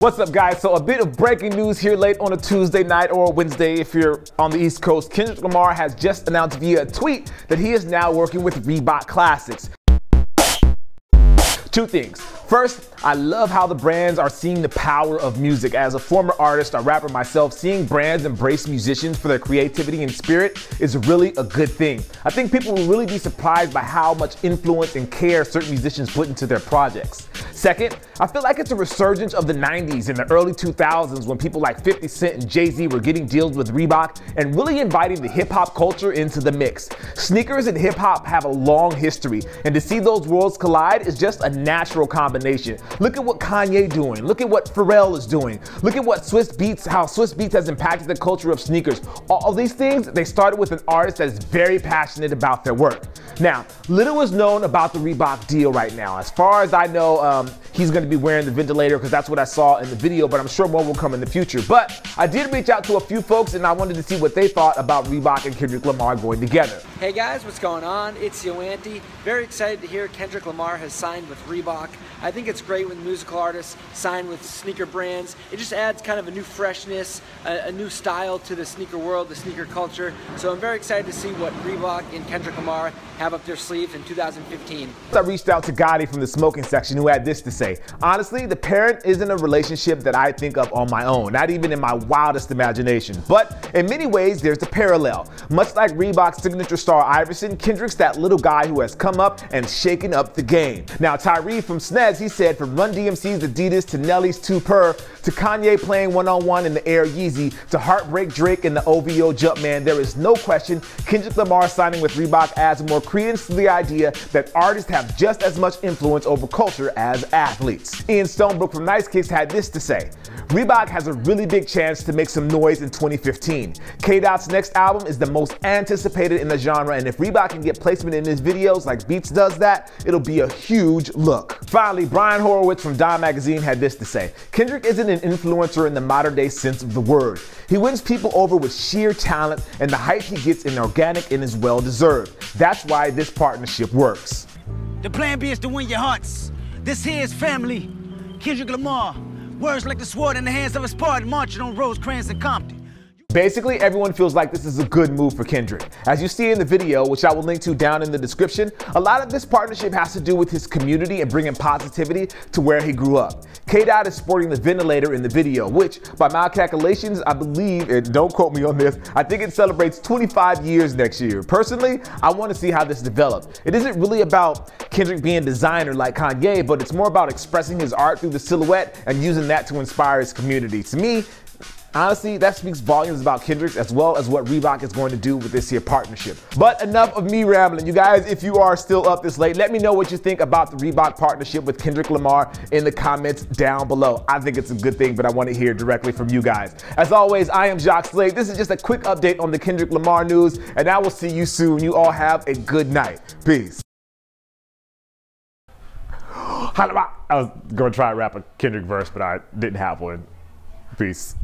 What's up, guys? So a bit of breaking news here late on a Tuesday night or a Wednesday if you're on the East Coast. Kendrick Lamar has just announced via a tweet that he is now working with Reebok Classics. Two things. First, I love how the brands are seeing the power of music. As a former artist, a rapper myself, seeing brands embrace musicians for their creativity and spirit is really a good thing. I think people will really be surprised by how much influence and care certain musicians put into their projects. Second, I feel like it's a resurgence of the 90s and the early 2000s when people like 50 Cent and Jay-Z were getting deals with Reebok and really inviting the hip-hop culture into the mix. Sneakers and hip-hop have a long history, and to see those worlds collide is just a natural combination. Look at what Kanye doing. Look at what Pharrell is doing. Look at what how Swiss Beats has impacted the culture of sneakers. All of these things, they started with an artist that is very passionate about their work. Now, little is known about the Reebok deal right now. As far as I know, he's going to be wearing the Ventilator because that's what I saw in the video, but I'm sure more will come in the future. But I did reach out to a few folks and I wanted to see what they thought about Reebok and Kendrick Lamar going together. Hey guys, what's going on? It's Yo Anti. Very excited to hear Kendrick Lamar has signed with Reebok. I think it's great when musical artists sign with sneaker brands. It just adds kind of a new freshness, a new style to the sneaker world, the sneaker culture. So I'm very excited to see what Reebok and Kendrick Lamar have up their sleeves in 2015. I reached out to Gotti from the smoking section who had this to say. Honestly, the parent isn't a relationship that I think of on my own, not even in my wildest imagination. But in many ways, there's a parallel. Much like Reebok's signature star Iverson, Kendrick's that little guy who has come up and shaken up the game. Now, Tyree from Snez, he said, from Run DMC's Adidas to Nelly's 2Per to Kanye playing one-on-one in the Air Yeezy to Heartbreak Drake in the OVO Jumpman, there is no question Kendrick Lamar signing with Reebok adds more credence to the idea that artists have just as much influence over culture as athletes. Ian Stonebrook from NiceKicks had this to say. Reebok has a really big chance to make some noise in 2015. K-Dot's next album is the most anticipated in the genre, and if Reebok can get placement in his videos like Beats does that, it'll be a huge look. Finally, Brian Horowitz from Dime Magazine had this to say. Kendrick isn't an influencer in the modern day sense of the word. He wins people over with sheer talent, and the hype he gets is organic and is well deserved. That's why this partnership works. The plan B is to win your hearts. This here is family. Kendrick Lamar. Words like the sword in the hands of a Spartan marching on Rosecrans and Compton. Basically, everyone feels like this is a good move for Kendrick. As you see in the video, which I will link to down in the description, a lot of this partnership has to do with his community and bringing positivity to where he grew up. K-Dot is sporting the Ventilator in the video, which, by my calculations, I believe, and don't quote me on this, I think it celebrates 25 years next year. Personally, I want to see how this develops. It isn't really about Kendrick being a designer like Kanye, but it's more about expressing his art through the silhouette and using that to inspire his community. To me, honestly, that speaks volumes about Kendrick as well as what Reebok is going to do with this here partnership. But enough of me rambling. You guys, if you are still up this late, let me know what you think about the Reebok partnership with Kendrick Lamar in the comments down below. I think it's a good thing, but I want to hear directly from you guys. As always, I am Jacques Slade. This is just a quick update on the Kendrick Lamar news, and I will see you soon. You all have a good night. Peace. I was going to try to rap a Kendrick verse, but I didn't have one. Peace.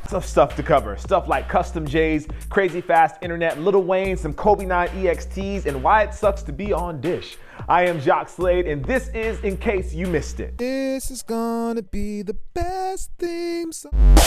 Some stuff to cover. Stuff like custom J's, crazy fast internet, Lil Wayne, some Kobe 9 EXTs, and why it sucks to be on Dish. I am Jacques Slade, and this is In Case You Missed It. This is gonna be the best theme song.